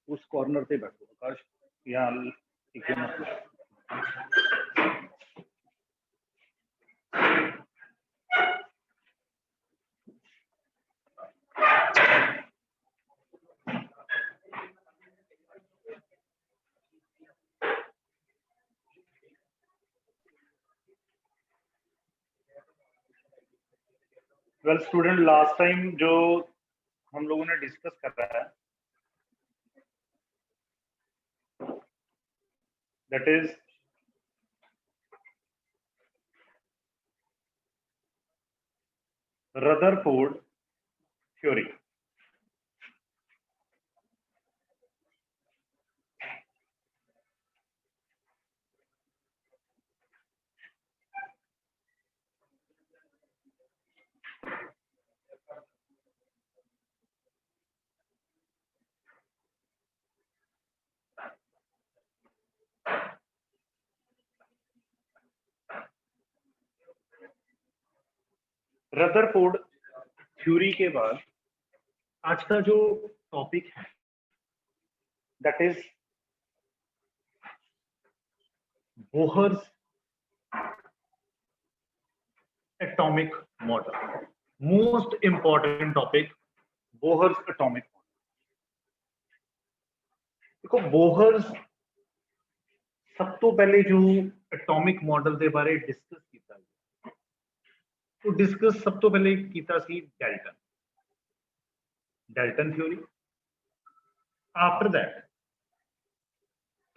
उस कॉर्नर पे बैठो आकाश, यहाँ ठीक है मत बैठो। वेल स्टूडेंट, लास्ट टाइम जो हम लोगों ने डिस्कस कर रहा है that is Rutherford theory. Rutherford theory के बाद आज का जो टॉपिक है that is Bohr's atomic model. Most important topic Bohr's atomic model. देखो बोहर्स सब तो पहले जो एटॉमिक मॉडल के बारे डिस्कस किया तो डिस्कस सब तो पहले किया सी Dalton theory. After that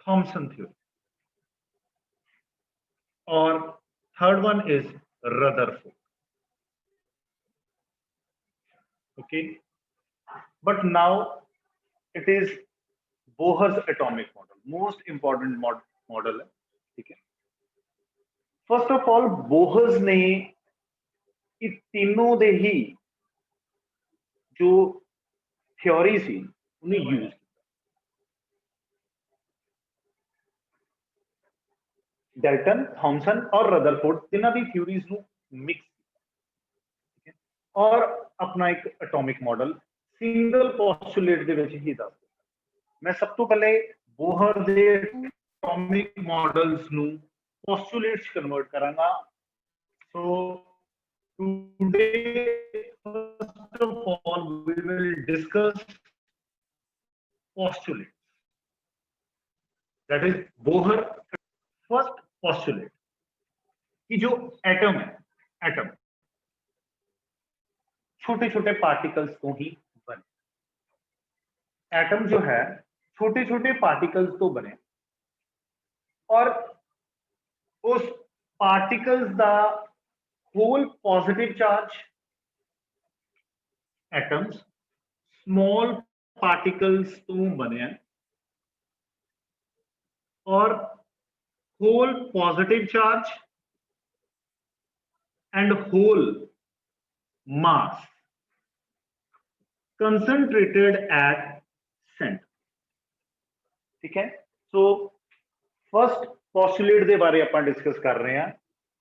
Thomson theory और third one is Rutherford. Okay, but now it is Bohr's atomic model, most important model है। ठीक है, फर्स्ट ऑफ ऑल बोहर्स ने इन तीनों दे ही जो थ्योरी सी उन्हें यूज किया। डेल्टन, थॉमसन और रदरफोर्ड तिना दी थ्योरीज ਨੂੰ मिक्स किया और अपना एक एटॉमिक मॉडल सिंगल पोस्टुलेट ਦੇ ਵਿੱਚ ਹੀ ਦੱਸ ਦਿੱਤਾ। मैं सब तो पहले बोहर ਦੇ एटॉमिक मॉडल्स ਨੂੰ पोस्टुलेट्स कन्वर्ट करांगा। So today first of all we will discuss postulates, that is Bohr first postulate कि जो एटम है, एटम छोटे छोटे पार्टिकल्स को ही बने। एटम जो है छोटे छोटे पार्टिकल्स तो बने और उस पार्टिकल्स का whole positive charge atoms small particles तो बने और whole positive charge and whole mass concentrated at centre. ठीक है, सो फर्स्ट पोस्टुलेट के बारे अपन डिस्कस कर रहे हैं,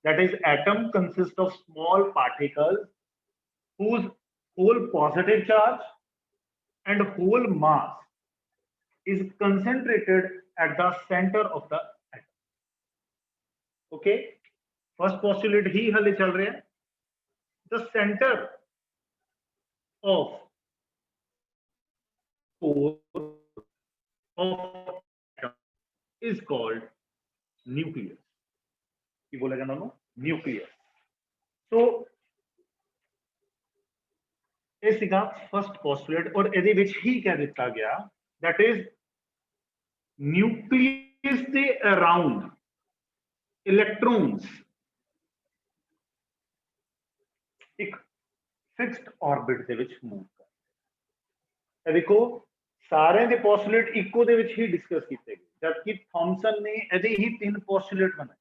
that is atom consist of small particles whose whole positive charge and whole mass is concentrated at the center of the atom. Okay, first postulate ही हले चल रहे हैं। the center of core of atom is called nucleus। की बोलेगा ना nucleus. तो first postulate और ਇਹਦੇ ਵਿੱਚ ਹੀ ਕਹਿ ਦਿੱਤਾ ਗਿਆ दैट इज न्यूक्लियस ਦੇ ਅਰਾਊਂਡ ਇਲੈਕਟ੍ਰੋਨਸ ਇੱਕ ਫਿਕਸਡ ਆਰਬਿਟ ਦੇ ਵਿੱਚ ਮੂਵ ਕਰ। ਇਹ ਦੇਖੋ ਸਾਰਿਆਂ ਦੇ ਪੋਸਟੁਲੇਟ ਇਕੋ ਦੇ ਵਿੱਚ ਹੀ ਡਿਸਕਸ ਕੀਤੇ ਗਏ, ਜਦਕਿ ਥॉमसन ਨੇ ਇਹਦੇ ਹੀ ਤਿੰਨ ਪੋਸਟੁਲੇਟ ਬਣਾਏ।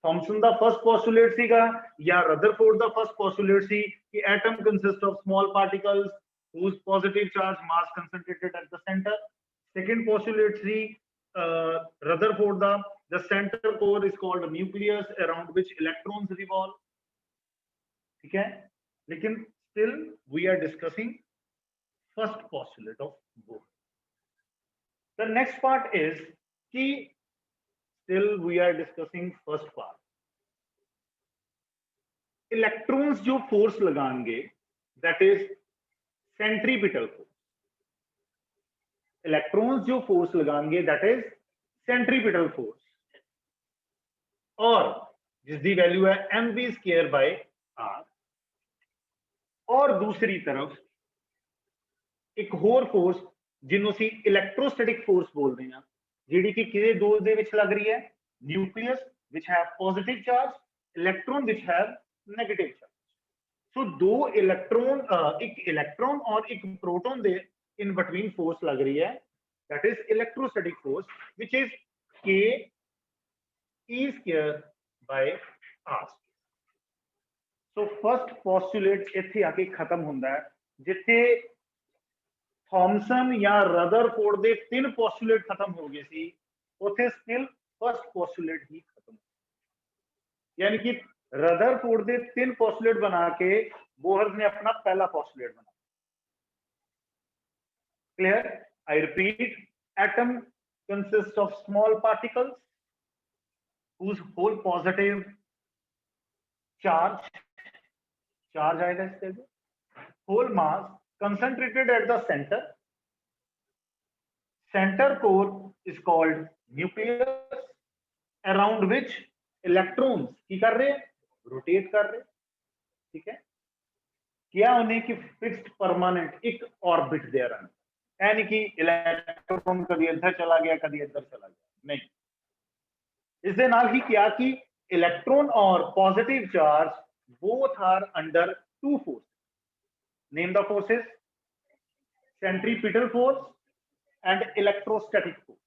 थॉमसन ਦਾ फर्स्ट पोस्टुलेट ਸੀਗਾ या रदरफोर्ड ਦਾ फर्स्ट पोस्टुलेट ਸੀ कि atom consist of small particles whose positive charge mass concentrated at the center। Second postulate C Rutherford the the center core is called a nucleus around which electrons revolve। ठीक है, लेकिन still we are discussing first postulate of Bohr। The next part is कि still we are discussing first part. Electrons जो force लगाएंगे that is centripetal force. Electrons जो force लगाएंगे that is centripetal force और जिसकी वैल्यू है mv square by r। और दूसरी तरफ एक होर फोर्स जिन्हों सी इलेक्ट्रोस्टैटिक फोर्स बोलते हैं जिहड़ी कि किहदे दो दे विच लग रही है nucleus which have positive charge, electron which have negative charge. So दो इलेक्ट्रॉन एक इलेक्ट्रॉन और एक प्रोटॉन दे इन बिटवीन फोर्स लग रही है that is electrostatic force which is k e square by r। So first postulate इत्थे आके खत्म होंदा है जिथे थॉमसन या रदरफोर्ड दे तीन पोस्टुलेट खत्म हो गए सी उथे स्टिल फर्स्ट पोस्टुलेट ही खत्म। यानी कि रदरफोर्ड दे तीन पोस्टुलेट बना के बोहर ने अपना पहला पोस्टुलेट बना। Clear? I repeat, atom consist of small particles whose whole positive charge आएगा इसके लिए, whole mass concentrated at the center core is called nucleus around which electrons की कर रहे हैं, रोटेट कर रहे हैं। ठीक है, क्या उन्हें कि फिक्स्ड परमानेंट एक ऑर्बिट दे रहा है, यानी कि इलेक्ट्रॉन कभी इधर चला गया कभी इधर चला गया, नहीं। इस दे नाल ही क्या कि इलेक्ट्रॉन और positive charge both are under two forces. Name the forces: centripetal force and electrostatic force.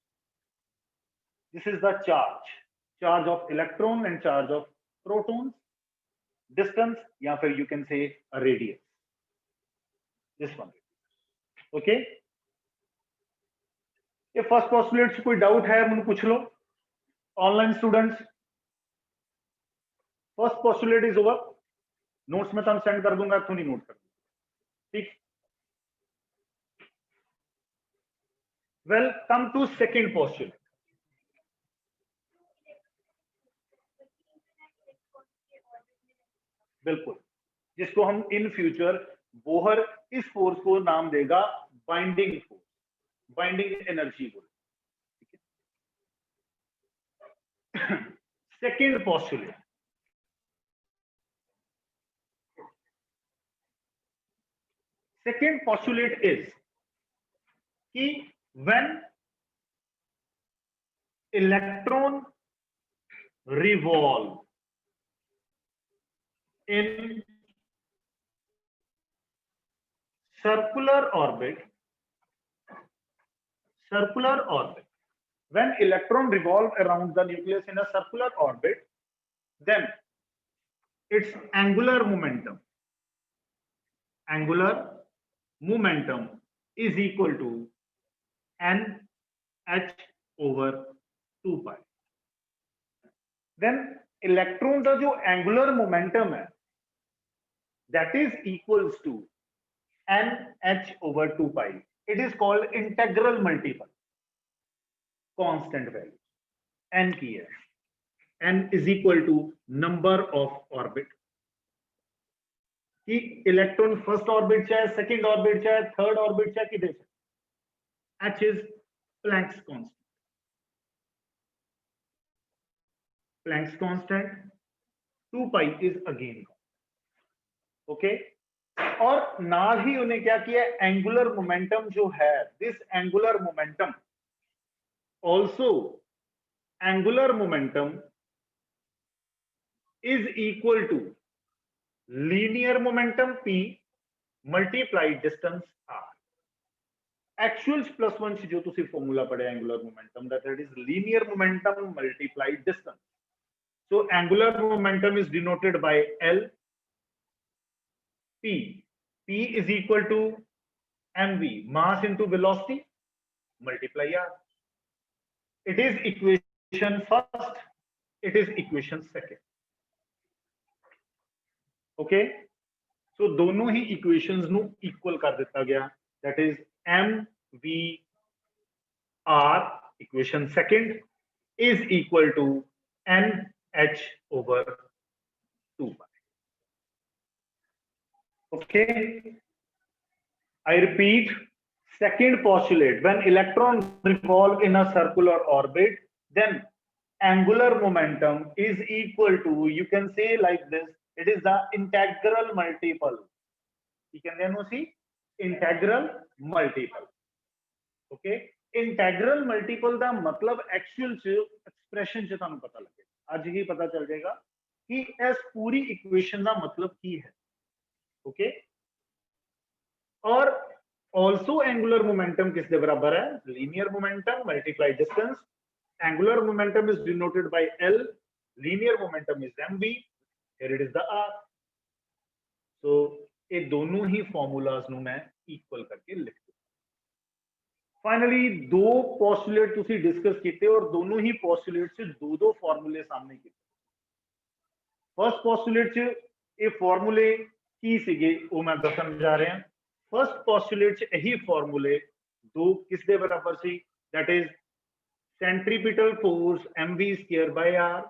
This is the charge of electron and charge of protons, distance या फिर you can say a radius, this one. Okay, ये first postulate से कोई doubt है मुझे पूछ लो online students. First postulate is over, notes में तो सेंड कर दूंगा, तो नहीं नोट कर दूंगा। ठीक, well come to second postulate. बिल्कुल, जिसको हम इन फ्यूचर बोहर इस फोर्स को नाम देगा बाइंडिंग फोर्स, बाइंडिंग एनर्जी बोल। Second postulate, second postulate is कि when electron revolve in circular orbit, when electron revolve around the nucleus in a circular orbit, then its angular momentum is equal to nh over 2 pi। then electron का जो angular momentum है that is equals to nh over 2 pi। it is called integral multiple, constant value n की है, n is equal to number of orbit कि electron first orbit चाहे second orbit चाहे third orbit चाहे किधर चाहे, h is Planck's constant, Planck's constant 2 pi is again okay. और नाल ही उन्हें क्या किया, एंगुलर मोमेंटम जो है, this angular momentum also angular momentum is equal to linear momentum p multiplied distance r। एक्चुअल्स प्लस वन से जो तुसी फॉर्मूला पढ़े angular momentum that is linear momentum multiplied distance। so angular momentum is denoted by L p, p is equal to mv, mass into velocity multiply r। it is equation first, it is equation second। Okay, so दोनों ही equations नु equal कर दिता गया, that is m v R, equation second, is equal to NH over 2 pi. Okay. I repeat, second postulate, when electrons revolve in a circular orbit, then angular momentum is equal to, you can say like this, it is the integral multiple. You can then see integral multiple. Okay. Integral multiple का मतलब actual expression च तुहानू पता लगेगा, अज ही पता चल जाएगा कि इस पूरी इक्वेशन का मतलब की है. ओके. और ऑल्सो एंगुलर मोमेंटम किसके बराबर है? Linear momentum multiply distance. Angular momentum is denoted by L, linear momentum is mv, here it is the R. so ये दोनों ही फॉर्मूलाज नु मैं इक्वल करके लिख दूं. फाइनली दो पोस्टुलेट तुसी डिस्कस किए और दोनों ही पोस्टुलेट से दो दो फॉर्मूले सामने किए. फर्स्ट पोस्टुलेट च ये फॉर्मूले की सीगे वो मैं दसन जा रहा. फर्स्ट पोस्टुलेट च यही फॉर्मूले दो किस दे बराबर सी, that is centripetal force mv square by r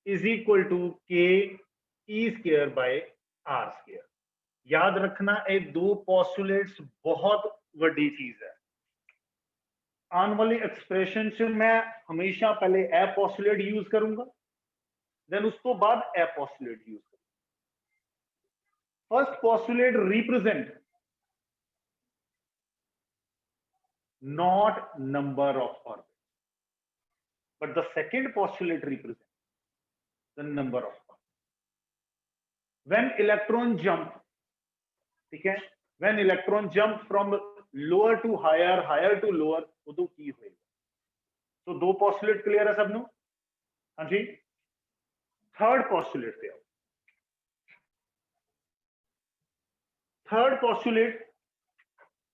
is equal to k e square by r square. याद रखना ये दो पोस्टुलेट्स बहुत बड़ी चीज है. आने वाली एक्सप्रेशन से मैं हमेशा पहले ए पोस्टुलेट यूज करूंगा, देन उसको बाद ए पोस्टुलेट यूज करूंगा. First postulate represent not number of orbits, but the second postulate represents the number of orbits. When electron jump, okay, when electron jump from lower to higher, higher to lower, उदो की होएगा. तो दो postulate clear है सबनों? हाँ जी. Third postulate पे आओ. Third postulate,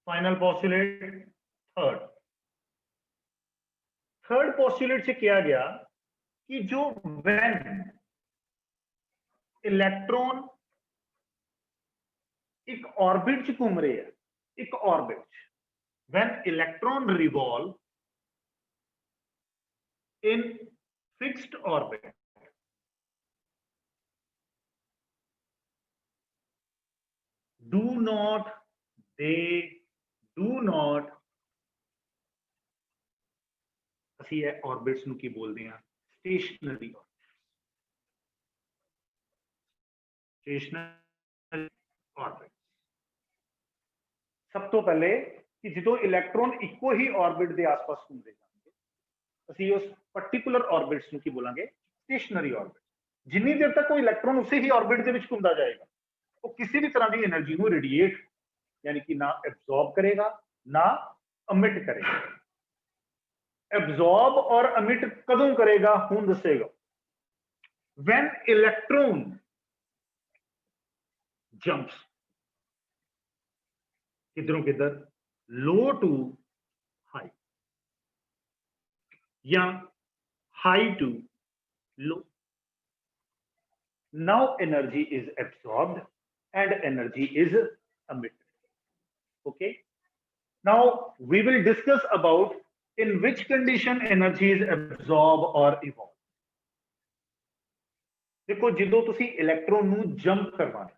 final postulate, third postulate से किया गया कि जो व्हेन इलेक्ट्रॉन एक ऑर्बिट च घूम रहे हैं, एक orbit, when electron revolve in fixed orbit, do not ਅਸੀਂ ਇਹ ऑर्बिट्स ਨੂੰ ਕੀ ਬੋਲਦੇ ਆ? Stationery orbit. सब तो पहले कि जो इलेक्ट्रॉन इको ही ऑर्बिट के आसपास घूमते जाएंगे, ਅਸੀਂ उस पर्टिकुलर ऑर्बिट्स ਨੂੰ ਕੀ बोलांगे? Stationery orbit. जिन्नी देर तक वो इलेक्ट्रॉन उसी ही ऑर्बिट के विच घूमता जाएगा, वो किसी भी तरह की एनर्जी को रेडिएट यानी कि ना एब्जॉर्ब करेगा ना अमिट करेगा. एब्जॉर्ब और अमिट कदों करेगा हूं दसेगा? व्हेन इलेक्ट्रॉन जंप्स किधरों किधर, लो टू हाई या high to low. Now energy is absorbed and energy is emitted. Okay. Now we will discuss about in which condition energy is absorbed or evolved. देखो जो तुसी electron ਨੂੰ jump करवाना,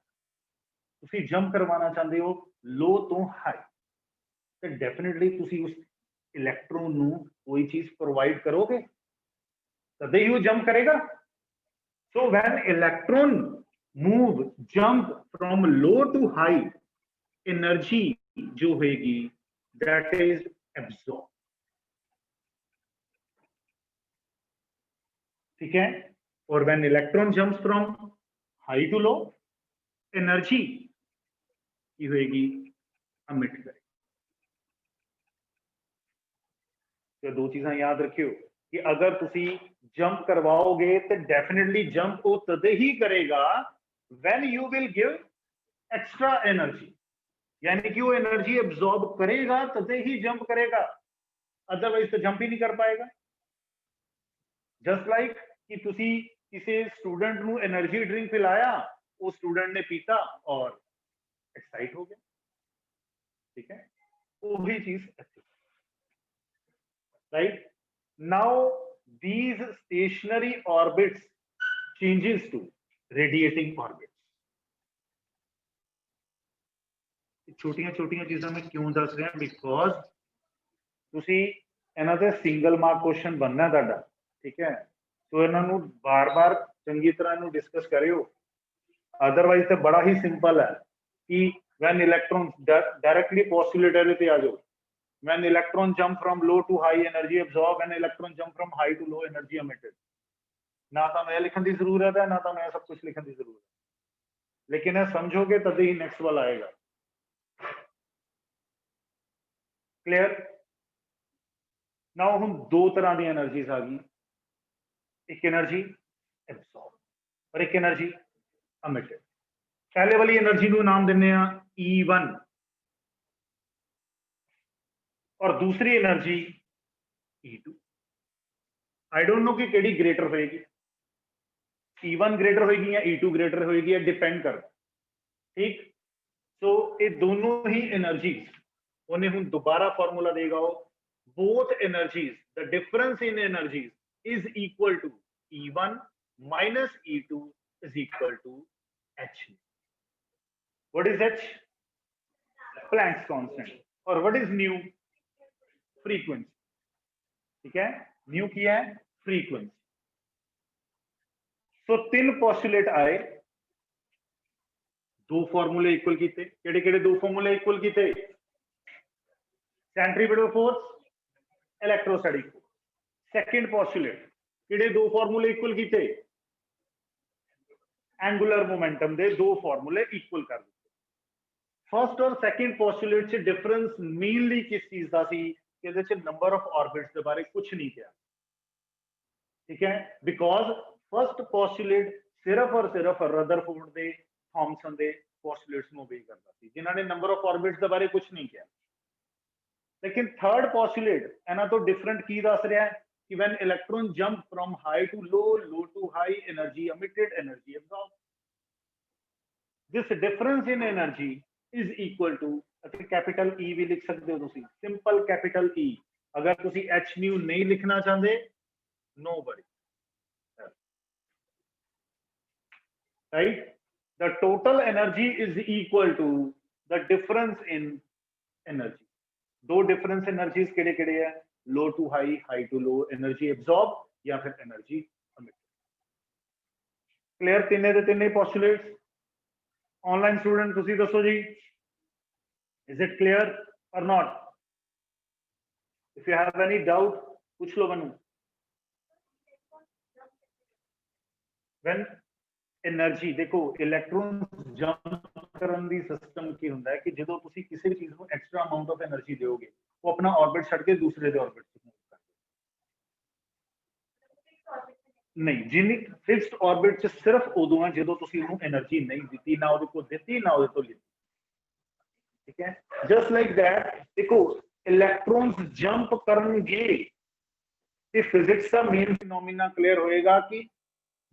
तुसी jump करवाना चाहते हो लो तो हाई, तो डेफिनेटली तुसी उस इलेक्ट्रॉन ਨੂੰ कोई चीज प्रोवाइड करोगे तभी वो जंप करेगा. So when electron move jump from low to high, energy जो होगी that is absorbed. ठीक है. और when electron jumps from high to low, energy की होगी emit करेगी. तो दो चीजें याद रखियो कि अगर तुसी जंप करवाओगे तो डेफिनेटली जंप वो तद ही करेगा when you will give extra energy, यानी कि वो एनर्जी एब्जॉर्ब करेगा तभी ही जंप करेगा, अदरवाइज तो जंप ही नहीं कर पाएगा. जस्ट लाइक कि तुसी किसी स्टूडेंट ਨੂੰ एनर्जी ड्रिंक पिलाया, वो स्टूडेंट ने पीता और एक्साइट हो गया. ठीक है, वो भी चीज. right? Now these stationary orbits changes to radiating orbits. छोटियां छोटियां चीज़ां मैं क्यों दस रहा बिकॉज ਤੁਸੀਂ ਇਹਨਾਂ ਦੇ ਸਿੰਗਲ ਮਾਰਕ ਕੁਐਸਚਨ बनना ਤੁਹਾਡਾ ठीक है तो ਇਹਨਾਂ ਨੂੰ ਬਾਰ-ਬਾਰ ਚੰਗੀ ਤਰ੍ਹਾਂ ਇਹਨੂੰ ਡਿਸਕਸ ਕਰਿਓ अदरवाइज तो बड़ा ही सिंपल है कि when electrons directly postulate ਇਹਦੇ ਤੇ ਆ ਜਾਓ when electron jump from low to high energy absorbed and electron jump from high to low energy emitted ना तो मैं लिखने की जरूरत है ना तो मैं सब कुछ लिखने की जरूरत है लेकिन ये समझोगे तभी ही नेक्स्ट वाला आएगा क्लियर नाउ हम दो तरह की एनर्जीज आ गई एक एनर्जी एब्सॉर्ब और एक एनर्जी एमिटेड पहले वाली एनर्जी को नाम देने E1 और दूसरी energy E2 I don't know कि केड़ी ग्रेटर होएगी E1 ग्रेटर होएगी या E2 ग्रेटर होएगी या डिपेंड करता ठीक सो ये दोनों ही एनर्जीज उन्हें हम दोबारा फॉर्मूला देगा both energies the difference in energies is equal to E1 minus E2 is equal to H. What is H? Planck's constant. और what is nu? Frequency. ठीक है nu क्या है frequency. So तीन postulate आए दो फॉर्मूले इक्वल कीते केड़े केड़े दो फॉर्मूले इक्वल कीते centripetal force electrostatic force second postulate किड़े दो फॉर्मूले इक्वल कीते एंगुलर मोमेंटम दे दो फॉर्मूले इक्वल कर दिते फर्स्ट और सेकंड पोस्टुलेट से डिफरेंस मेनली किस चीज दा सी कि ਇਹਦੇ ਚ नंबर ऑफ ऑर्बिट्स के बारे कुछ नहीं किया ठीक है बिकॉज फर्स्ट पोस्टुलेट सिर्फ और सिर्फ रदरफोर्ड दे थॉमसन दे पोस्टुलेट्स ਨੂੰ ओबे करता सी जिन्हां ने नंबर ऑफ ऑर्बिट्स के बारे कुछ नहीं किया लेकिन थर्ड पोस्टुलेट एना तो डिफरेंट की दस रहा है कि when electron jump from high to low to high energy emitted energy absorb this difference in energy is equal to capital E भी लिख सकते हो तुसी सिंपल कैपिटल ई अगर तुसी एच न्यू नहीं लिखना चाहते नो बड़ी right the total energy is equal to the difference in energy दो डिफरेंस एनर्जीज केड़े केड़े है low to high to low energy absorb या फिर एनर्जी एमिटेड क्लियर तीने दे तीने पोस्टुलेट्स ऑनलाइन स्टूडेंट तुसी दसो जी इज इट क्लियर और not if you have any doubt पूछ लो बनू व्हेन एनर्जी देखो इलेक्ट्रॉन जंप ਕਰਨ ਦੀ ਸਿਸਟਮ ਕੀ ਹੁੰਦਾ ਹੈ ਕਿ ਜਦੋਂ ਤੁਸੀਂ ਕਿਸੇ ਵੀ ਚੀਜ਼ ਨੂੰ ਐਕਸਟਰਾ ਅਮਾਉਂਟ ਆਫ એનર્ਜੀ ਦਿਓਗੇ ਉਹ ਆਪਣਾ ਆਰਬਿਟ ਛੱਡ ਕੇ ਦੂਸਰੇ ਦੇ ਆਰਬਿਟ 'ਚ ਮੂਵ ਕਰਦਾ ਨਹੀਂ ਜਿੰਨੀ ਫਿਕਸਡ ਆਰਬਿਟ 'ਚ ਸਿਰਫ ਉਦੋਂ ਆ ਜਦੋਂ ਤੁਸੀਂ ਉਹਨੂੰ એનર્ਜੀ ਨਹੀਂ ਦਿੱਤੀ ਨਾ ਉਹਦੇ ਕੋਲ ਦਿੱਤੀ ਨਾ ਉਹਦੇ ਤੋਂ ਲਈ ਠੀਕ ਹੈ ਜਸਟ ਲਾਈਕ ਦੈਟ ਦੇਖੋ ਇਲੈਕਟ੍ਰੋਨਸ ਜੰਪ ਕਰਨਗੇ ਤੇ ਫਿਜ਼ਿਕਸ ਦਾ ਮੇਨ ਫੀਨੋਮੀਨਾ ਕਲੀਅਰ ਹੋਏਗਾ ਕਿ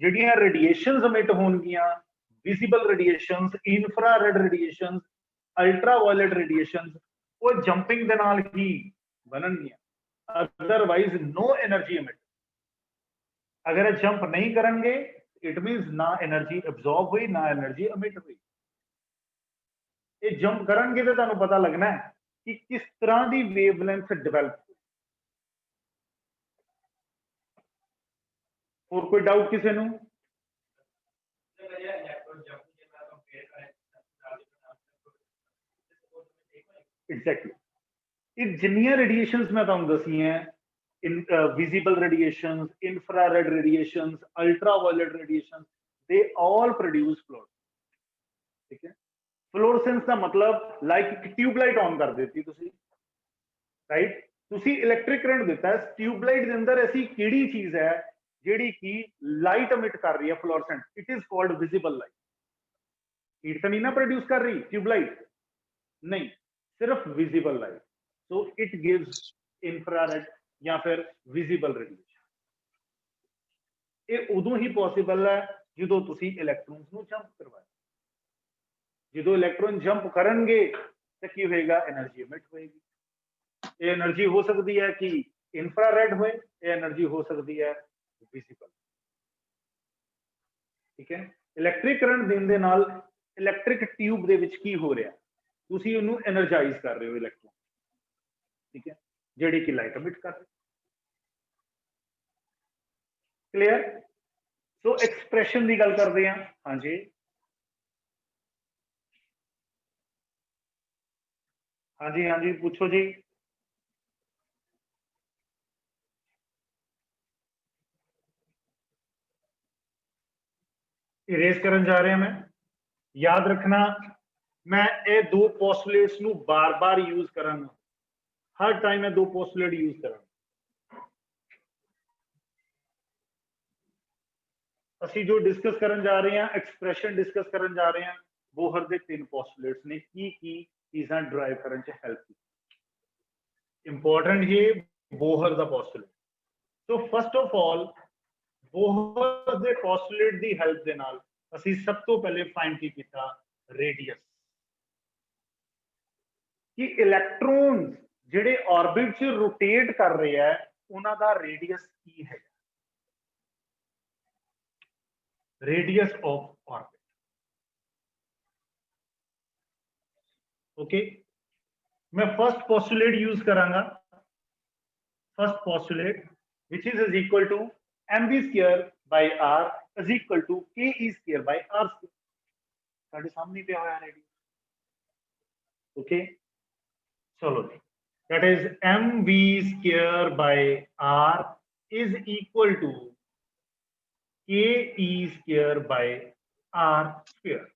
ਜਿਹੜੀਆਂ ਰੇਡੀਏਸ਼ਨਸ ਐਮਿਟ ਹੋਣਗੀਆਂ visible radiations infrared radiations ultraviolet radiations वो jumping ਦੇ ਨਾਲ ਹੀ ਬਣਨਗੀਆਂ otherwise no energy emit अगर ये jump नहीं करेंगे it means ना energy absorb हुई ना energy emit हुई ये jump करेंगे तो ਤੁਹਾਨੂੰ पता लगना है कि किस तरह ਦੀ wavelength develop और कोई डाउट किसी ਨੂੰ एग्जैक्टली ये जिन्नियां रेडिएशंस मैं तुहानू दसी हैं in visible radiations infrared radiations ultraviolet radiations they all produce fluorescence ठीक है फ्लोरेसेंस का मतलब लाइक ट्यूबलाइट ऑन कर देती तुसी राइट तुसी इलेक्ट्रिक करंट दिता है ट्यूबलाइट के अंदर ऐसी केड़ी चीज है जेड़ी की लाइट एमिट कर रही है fluorescent it is called visible light heat तो नहीं ना प्रोड्यूस कर रही ट्यूबलाइट नहीं सिर्फ visible light so it gives infrared या फिर विजिबल रेडिएशन ये उदों ही पॉसिबल है जो तुसी इलेक्ट्रॉन्स ਨੂੰ जंप करवाए जो इलेक्ट्रॉन जंप करेंगे तो की होएगा एनर्जी एमिट होएगी ये एनर्जी हो सकती है कि इंफ्रारेड होए, एनर्जी हो सकती है विजिबल। ठीक है, इलैक्ट्रिक करंट देने दे नाल इलैक्ट्रिक ट्यूब दे विच की हो रहा, तुसी उन्हों एनर्जाइज कर रहे हो इलैक्ट्रॉन, ठीक है, जेडी की लाइट एमिट कर रहे। क्लियर? सो एक्सप्रैशन की गल करते हैं। हाँ जी, हाँ जी, हाँ जी, पूछो जी। इरेज करन जा रहे हैं। मैं याद रखना, मैं ये दो पोस्टुलेट्स नू बार बार यूज करांगा, हर टाइम मैं दो पोस्टुलेट यूज करांगा। ਅਸੀਂ जो डिस्कस करन जा रहे हैं, एक्सप्रैशन डिस्कस करन जा रहे हैं, बोहर के 3 पोस्टुलेट्स ने की चीज़ां ड्राइव करन च हेल्प की। इंपॉर्टेंट ये बोहर का postulate. So first of all Bohr के पोस्टुलेट की हेल्प के नाल ਅਸੀਂ सब तो पहले फाइंड की किया रेडियस, कि इलैक्ट्रॉन जिहड़े ऑर्बिट च रोटेट कर रहे हैं उन्हां दा रेडियस की है, रेडियस ऑफ ऑर्बिट। ओके, मैं फर्स्ट पोस्टुलेट यूज करांगा। First postulate which is equal to mv square by r is equal to ke square by r square। साडे सामने पे होया रेडियस। ओके, चलो जी, that is mv square by r is equal to ke square by r square।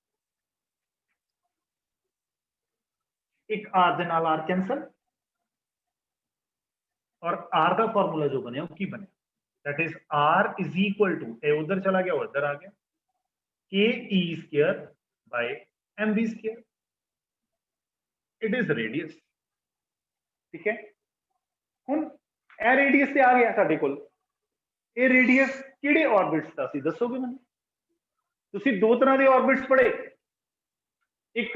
एक r दे नाल r cancel, और r का फॉर्मूला जो बने की बने, that is r is equal to, ए उधर चला गया उधर आ गया, k square by mv square, it is radius. ठीक है, हुन ए रेडियस से आ गया साडे कोल, ए रेडियस किहड़े ऑर्बिट्स दा सी दसोगे मैनूं? तुसीं दो तरह के ऑर्बिट्स पढ़े, एक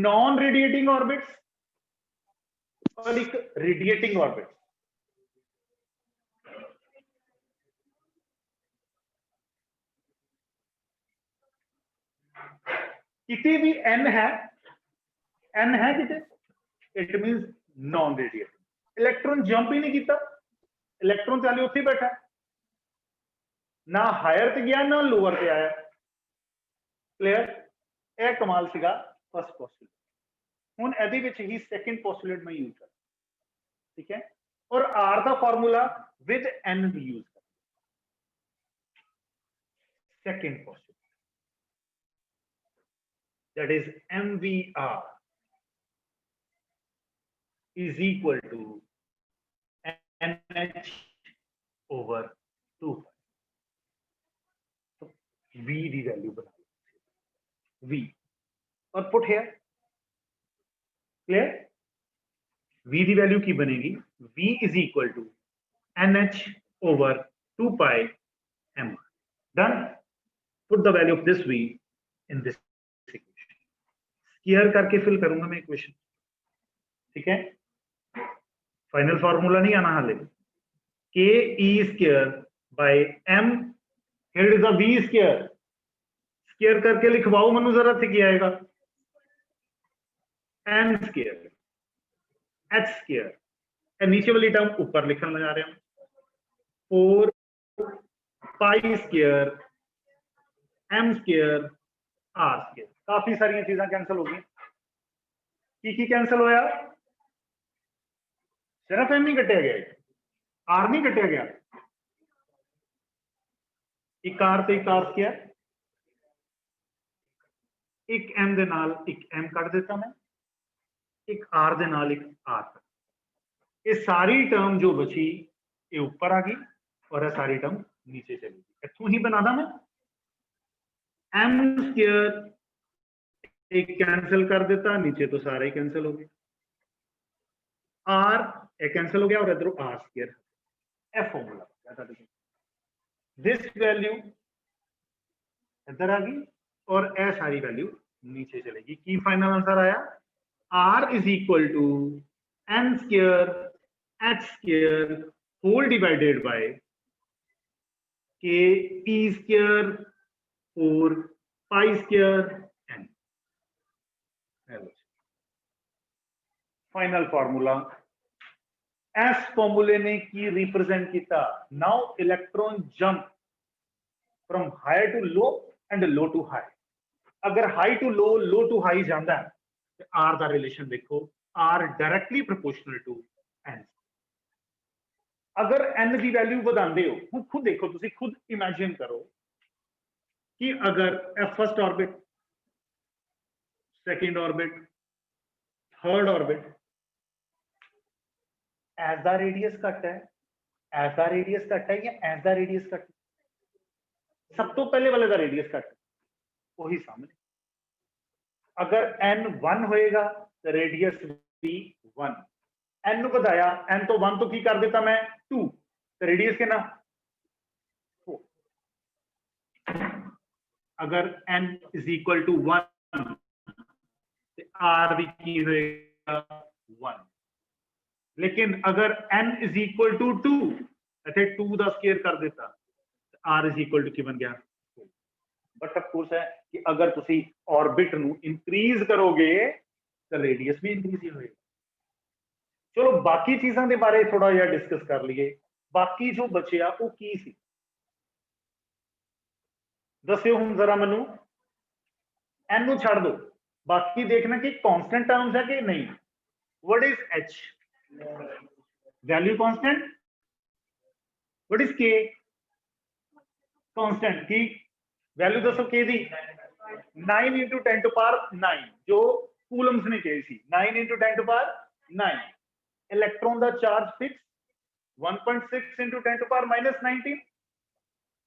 नॉन रेडिएटिंग ऑर्बिट्स और एक रेडिएटिंग ऑर्बिट्स। किसी भी n है किते, it means non radiating. Electron jump ही नहीं किया, इलेक्ट्रॉन चाले उत्थे बैठा, ना हायर ते गया ना लोअर ते आया। क्लियर? यह कमाल सीगा फर्स्ट पोस्टुलेट। हुन एदे विच ही सेकंड पोस्टुलेट मैं यूज कर, ठीक है, और आर का फॉर्मूला विद एन भी यूज कर। Second postulate that is mvr is equal to nh over 2। तो v की वैल्यू बना लो, v और पुट हियर। क्लियर? v की वैल्यू की बनेगी, v is equal to nh over 2 pi m। Done? Put the value of this v in this equation, square करके फिल करूंगा मैं इक्वेशन। ठीक है, फाइनल फॉर्मूला नहीं आना हाले, k e square by m, here is the v square, square करके लिखवाओ मनु जरा, थे क्या आएगा, एन स्क्वायर एच स्क्वायर, नीचे वाली टर्म ऊपर लिखने लगा रहे हैं, 4 pi square M square R square. काफी सारी चीजें कैंसिल हो गई। की कैंसिल होया, सिर्फ एम ही कटिया गया, आर नहीं कटिया गया। एक आर ते एक आर स्क्वायर, एक एम दे नाल एक एम कट देता मैं, एक आर दे नाल एक आर। ये सारी टर्म जो बची ये ऊपर आ गई और ये सारी टर्म नीचे चली गई। इथों ही बना दा मैं, एम स्क्वायर एक कैंसिल कर देता, नीचे तो सारे ही कैंसिल हो गए, आर एक कैंसिल हो गया और इधर R square, F formula. This value इधर आ गई और ए सारी वैल्यू नीचे चलेगी। की फाइनल आंसर आया, R is equal to N square H square whole divided by k p square 4 pi square n. Final formula एस फॉर्मूले ने की रिप्रेजेंट किया now electron jump from high to low and low to high अगर high to low to high जाता है तो r का रिलेशन देखो r directly proportional to n अगर एन की वैल्यू बढ़ाते हो खुद देखो तुम खुद इमेजिन करो कि अगर first orbit second orbit third orbit as the radius cut है एज द रेडियस कट है या एज द रेडियस कट सब तो पहले वाले का रेडियस कट वही सामने अगर n 1 होएगा तो रेडियस भी 1 n नु बताया n तो 1 तो की कर देता मैं 2 तो रेडियस कितना 4 अगर n इज इक्वल टू 1 तो r भी की होएगा 1 लेकिन अगर n इज इक्वल टू 2 ऐसे 2 का स्क्वायर कर देता r इज इक्वल टू की बन गया बट ऑफ कोर्स है कि अगर तुसी ऑर्बिट नु इंक्रीज करोगे तो रेडियस भी इंक्रीज ही होएगा चलो बाकी चीजों के बारे थोड़ा जिहा डिस्कस कर लिए बाकी जो बचिया वो की सी दस्यो हुण जरा मैनू n नु छड़ दो बाकी देखना कि कांस्टेंट टर्म्स है कि नहीं what is h value constant what is k constant की वैल्यू दसो k the 9 into 10 to power 9 जो कूलम्स ने कही सी 9 into 10 to power 9 इलेक्ट्रॉन का charge fix 1.6 into 10 to power minus 19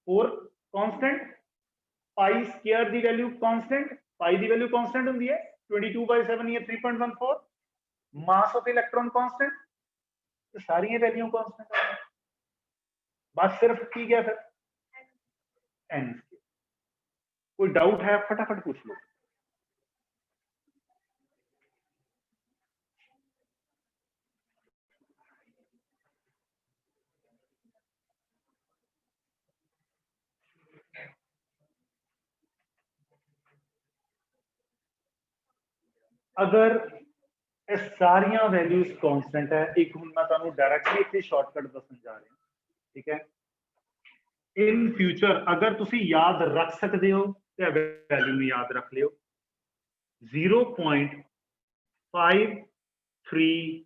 और कांस्टेंट पाई स्क्वायर दी वैल्यू कांस्टेंट पाई दी value constant होंदी है 22/7 या 3.14 मास ऑफ इलेक्ट्रॉन कांस्टेंट तो सारी वैल्यू कांस्टेंट है बस सिर्फ की गया फिर n कोई डाउट है फटाफट पूछ लो अगर सारिया वैल्यूज कांस्टेंट है एक हूं मैं तुहानू डायरेक्टली इत्थे शॉर्टकट दसन जा रहा ठीक है इन फ्यूचर अगर तुसी याद रख सकते हो तो वैल्यू में याद रख लियो 0.53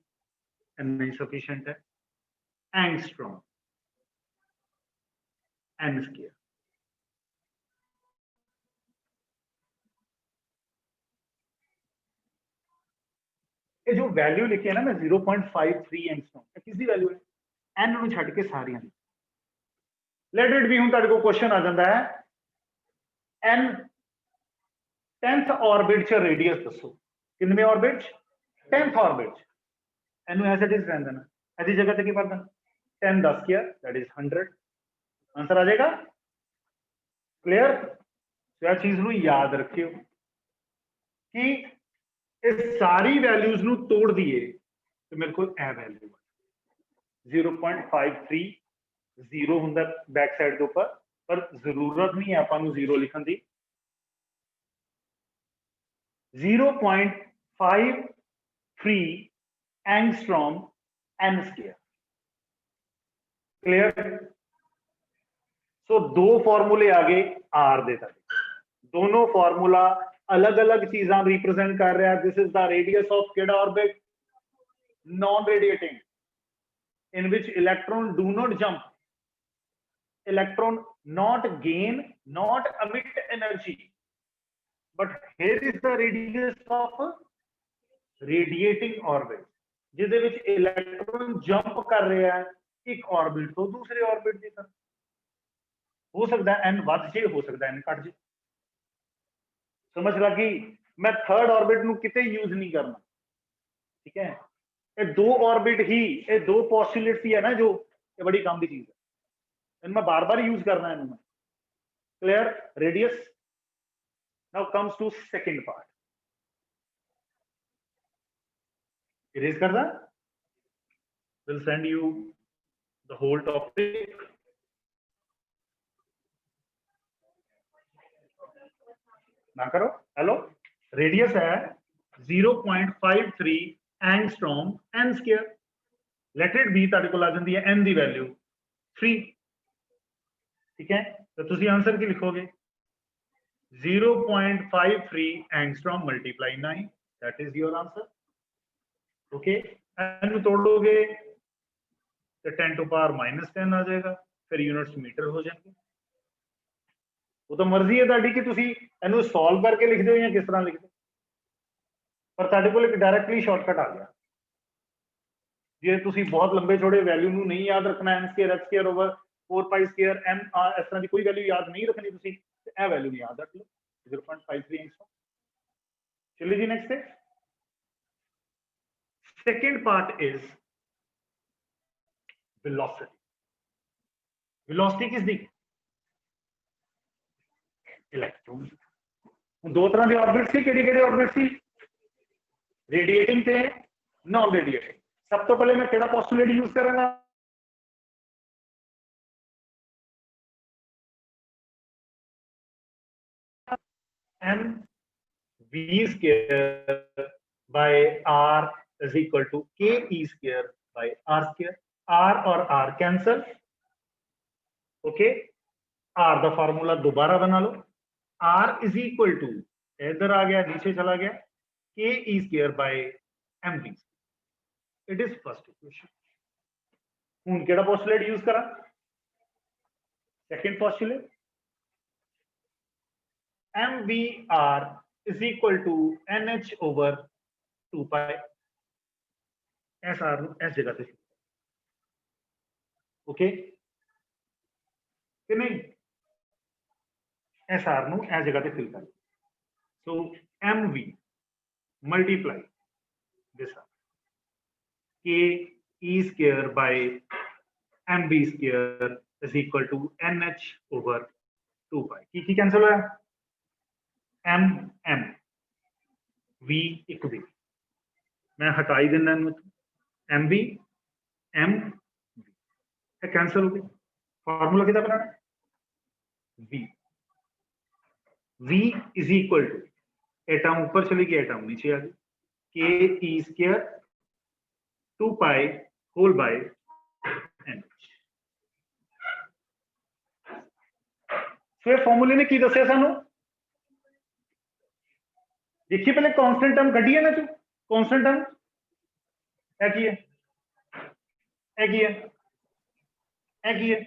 नहीं सफिशिएंट है एंगस्ट्रॉम n स्क्वायर ये जो वैल्यू लिखी है ना मैं 0.53 एंगस्ट्रॉम किसकी वैल्यू है n नु छड़ के सारियां लेट इट बी हूं तुहाडे को क्वेश्चन आ जाता है n 10th ऑर्बिट च रेडियस दसो कितने ऑर्बिट 10th ऑर्बिट एनु एज इट इज रहन देना ऐसी जगह पे की भर देना 10 10 स्क्वायर दैट इज 100 आंसर आ जाएगा क्लियर तो यह चीज नु याद रखियो कि इस सारी वैल्यूज नु तोड़ दिए तो मेरे को ए वैल्यू 0.53 जीरो हुंदा बैक साइड के ऊपर पर जरूरत नहीं है आपां जीरो लिखन दी 0.53 angstrom n square clear so दो फॉर्मूले आगे आर दे दोनों फॉर्मूला अलग अलग चीजा रिप्रेजेंट कर रहा है this is the radius of केड़ा orbit non radiating in which electron do not jump electron not gain not emit energy but here is the radius of radiating orbit जिदे which electron jump कर रहा है एक orbit तो दूसरे orbit की तरफ हो सकता है n बढ़ जे हो सकता है n घट जे समझ लगी मैं थर्ड ऑर्बिट नु किते यूज नहीं करना ठीक है ये दो ऑर्बिट ही ये दो पॉस्टुलेट्स ही है ना जो ये बड़ी काम की चीज है इनमें बार बार यूज करना है इनमें clear radius now comes to second part erase कर दा will send you the whole topic ना करो। हेलो, रेडियस है 0.53 angstrom n square. Let it be ਤੁਹਾਡੇ ਕੋਲ ਆ ਜਾਂਦੀ ਹੈ n ਦੀ ਵੈਲਿਊ 3। ठीक है, तो ਤੁਸੀਂ आंसर की लिखोगे 0.53 angstrom multiply 9, that is your answer. Okay, n तोड़ोगे तो 10 टू पावर -10 आ जाएगा, फिर यूनिट्स मीटर हो जाएंगे। वो तो मर्जी है ਤੁਹਾਡੀ कि ਤੁਸੀਂ ਇਹਨੂੰ ਸੋਲਵ ਕਰਕੇ ਲਿਖ ਦਿਓ ਜਾਂ ਕਿਸ ਤਰ੍ਹਾਂ ਲਿਖ ਦਿਓ, ਪਰ ਤੁਹਾਡੇ ਕੋਲ ਇੱਕ ਡਾਇਰੈਕਟਲੀ ਸ਼ਾਰਟਕਟ ਆ ਗਿਆ। ਜੇ ਤੁਸੀਂ ਬਹੁਤ ਲੰਬੇ ਚੌੜੇ ਵੈਲਿਊ ਨੂੰ ਨਹੀਂ ਯਾਦ ਰੱਖਣਾ, n square h square over 4 ਪਾਈ ਸਕੁਅਰ m ਇਸ ਤਰ੍ਹਾਂ ਦੀ ਕੋਈ ਵੈਲਿਊ ਯਾਦ ਨਹੀਂ ਰੱਖਣੀ ਤੁਸੀਂ, ਤੇ ਇਹ ਵੈਲਿਊ ਨੂੰ ਯਾਦ ਰੱਖ ਲਓ 0.53 ਐਂਗਸਟ੍ਰॉम। चलिए जी नेक्स्ट है, second part is velocity. Velocity किस दी? इलेक्ट्रॉन। दो तरह के ऑर्बिट सी, केड़ी ऑर्बिट सी? रेडिएटिंग ते नॉन रेडिएटिंग। सब तो पहले मैं केड़ा पोस्टुलेट यूज करूंगा? m v square by r is equal to k e square by r square। r और r कैंसल। ओके, r का फार्मूला दोबारा बना लो, r इज इक्वल टू इधर आ गया नीचे चला गया k e square by m v। It is first equation. हूं केड़ा पोस्टुलेट यूज करा? Second postulate, mvr is equal to nh over 2 pi। S R S जगह पे, ओके कि नहीं? एस आर नु एस जगह पे फिल कर, सो mv multiply this k e square by mv square is equal to nh over 2 pi। की cancel होया? m m v एक भी मैं हटाई देना, एम बी एम कैंसिल हो गई। फार्मूला कितना बनाना? v v is equal to, atom ऊपर चली गई एटम नीचे आ गई, k e square 2 pi whole by n. फिर फॉर्मूले ने की दसिया सानू? देखिए पहले कांस्टेंट टर्म कढ़ी है ना, तू कांस्टेंट टर्म है की है, है की है, है की है,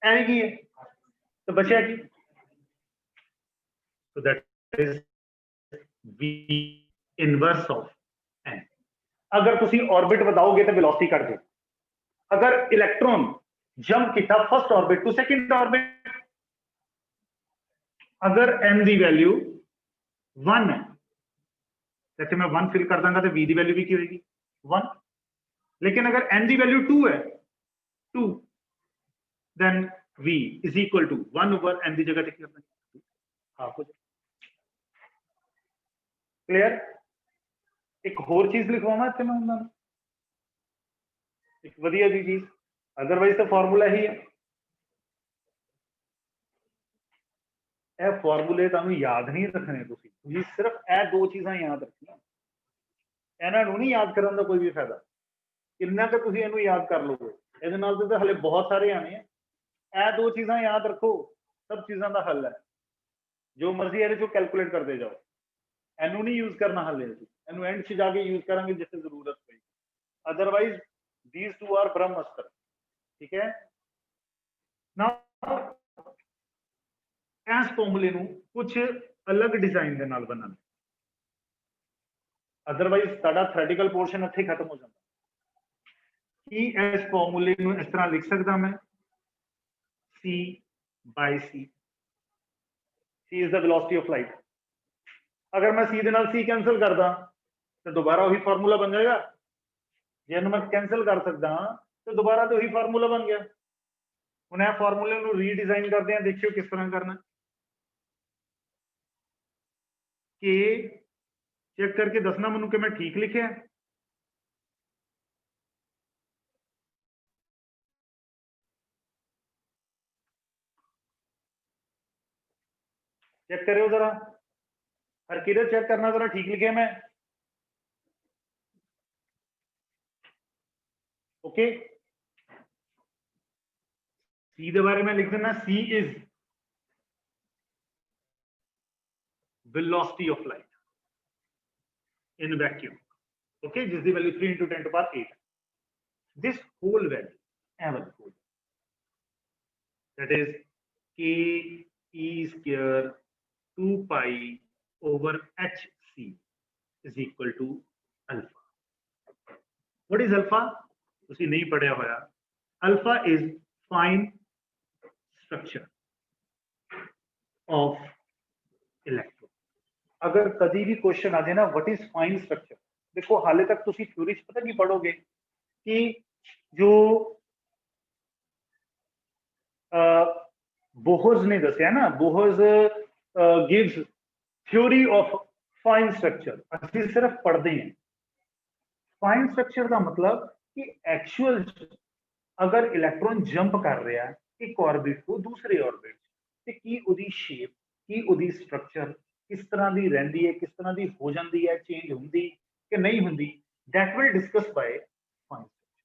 है की है, तो बचा की, so that is v inverse of n। अगर तुसी ऑर्बिट बताओगे तो वेलोसिटी कट दे। अगर इलेक्ट्रॉन जंप किया first orbit to second orbit, अगर n की वैल्यू 1 है तो मैं 1 फिल कर दूंगा तो v की वैल्यू भी की होगी 1। लेकिन अगर n की वैल्यू 2 है 2, then v is equal to 1 over n की जगह क्या करना, हाफ हो जाए। क्लियर? एक होर चीज लिखवाना इतने मैं उन्होंने, एक वधिया जी चीज, अदरवाइज तो फॉर्मूला ही है। ਇਹ ਫਾਰਮੂਲੇ ਤੁਹਾਨੂੰ ਯਾਦ ਨਹੀਂ ਰੱਖਣੇ, ਤੁਸੀਂ ਸਿਰਫ ਇਹ ਦੋ ਚੀਜ਼ਾਂ ਯਾਦ ਰੱਖਣੀਆਂ, ਇਹਨਾਂ ਨੂੰ ਨਹੀਂ ਯਾਦ ਕਰਨ ਦਾ ਕੋਈ ਵੀ ਫਾਇਦਾ। ਕਿੰਨਾ ਕਿ ਤੁਸੀਂ ਇਹਨੂੰ ਯਾਦ ਕਰ ਲਓਗੇ, ਇਹਦੇ ਨਾਲ ਤਾਂ ਹਲੇ ਬਹੁਤ ਸਾਰੇ ਆਣੇ ਆ। ਇਹ ਦੋ ਚੀਜ਼ਾਂ ਯਾਦ ਰੱਖੋ, ਸਭ ਚੀਜ਼ਾਂ ਦਾ ਹੱਲ ਹੈ। ਜੋ ਮਰਜ਼ੀ ਇਹਦੇ ਚੋਂ ਕੈਲਕੂਲੇਟ ਕਰਦੇ ਜਾਓ, ਇਹਨੂੰ ਨਹੀਂ ਯੂਜ਼ ਕਰਨਾ ਹੱਲੇ, ਇਹਨੂੰ ਐਂਡ 'ਚ ਜਾ ਕੇ ਯੂਜ਼ ਕਰਾਂਗੇ ਜਿੱਥੇ ਜ਼ਰੂਰਤ ਪਈ। ਅਦਰਵਾइज these two are ब्रह्मास्त्र। ठीक है ना? इस फॉर्मूले ਨੂੰ कुछ अलग डिजाइन ਦੇ ਨਾਲ ਬਣਾਉਣਾ, अदरवाइज ਤੁਹਾਡਾ ਥਿਓਰੈਟੀਕਲ ਪੋਰਸ਼ਨ ਇੱਥੇ ਖਤਮ ਹੋ ਜਾਂਦਾ। ਕਿ ਇਸ ਫਾਰਮੂਲੇ ਨੂੰ ਇਸ ਤਰ੍ਹਾਂ ਲਿਖ ਸਕਦਾ ਮੈਂ, c by c, c is the velocity of light। अगर मैं c ਦੇ ਨਾਲ c कैंसिल करदा तो दोबारा वही फार्मूला बन जाएगा। ਜੇ मैं कैंसिल कर सकदा तो दोबारा तो वही फार्मूला बन गया। ਹੁਣ ਇਹ ਫਾਰਮੂਲੇ ਨੂੰ ਰੀਡਿਜ਼ਾਈਨ ਕਰਦੇ हैं, देखियो किस तरह करना। के चेक करके दसना मैं कि मैं ठीक लिखे। चेक करो जरा, हर किधर चेक करना जरा, ठीक लिखे मैं? ओके, सी के बारे में लिख देना, c is velocity of light in vacuum, okay, जिसकी value 3 × 10⁸ this whole value ever whole, that is k e square 2 pi over hc is equal to alpha. What is alpha? ਤੁਸੀਂ ਨਹੀਂ ਪੜਿਆ ਹੋਇਆ, alpha is fine structure of electron. अगर कभी भी question आ जाए ना व्हाट इज फाइन स्ट्रक्चर, देखो हाले तक ਤੁਸੀਂ थ्योरी च पता की पढ़ोगे कि जो बोहर्स ने दसिया ना, Bohr's gives theory of fine structure, ਅਸੀਂ सिर्फ पढ़ते हैं। फाइन स्ट्रक्चर का मतलब कि एक्चुअल अगर इलेक्ट्रॉन जंप कर रहा है एक ऑर्बिट को दूसरे ऑर्बिट ਤੇ ਕੀ ਉਹਦੀ ਸ਼ੇਪ, ਕੀ ਉਹਦੀ ਸਟਰਕਚਰ किस तरह की रही है, किस तरह की हो जाती है, चेंज होंगी कि नहीं होंगी, that will discuss by fine structure,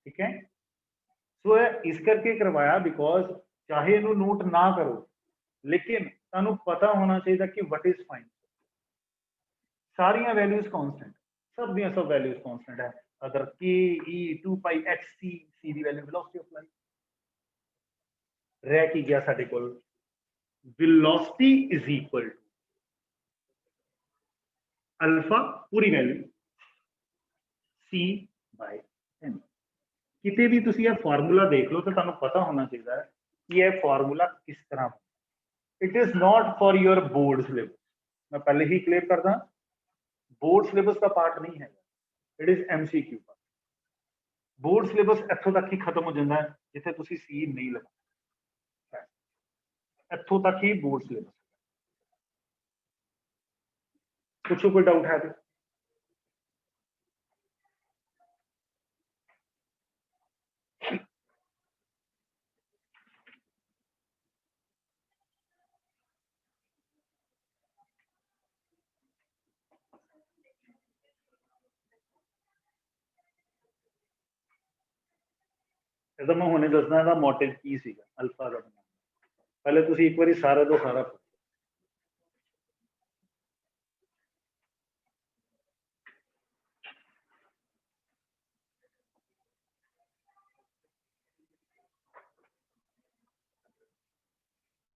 ठीक है। सो इस करके करवाया बिकॉज चाहे इनू नोट ना करो लेकिन तुहानू पता होना चाहिए कि व्हाट इज फाइन। सारिया वैल्यूज कॉन्स्टेंट, सब दी सब वैल्यूज कॉन्स्टेंट है, अगर k e 2 pi h c, c दी वैल्यू वेलोसिटी ऑफ लाइट, रह की गया साडे कोल velocity is equal to alpha पूरी वैल्यू सी बाय एन। किते भी तुसी ये फार्मूला देख लो तो तुहानू पता होना चाहिए कि यह फार्मूला किस तरह, it is not for your board syllabus, मैं पहले ही क्लियर करदा, बोर्ड सिलेबस का पार्ट नहीं है, it is MCQ part. Board syllabus इत्थों तक ही खत्म हो जाता है जिथे तुसी सी नहीं लगा, इत्थों तक ही बोर्ड सिलेबस। पूछो कोई डाउट है तो? मैं हुणे दसना मोटिव की सीगा अल्फा का, पहले तुसी एक बारी सारा तो सारा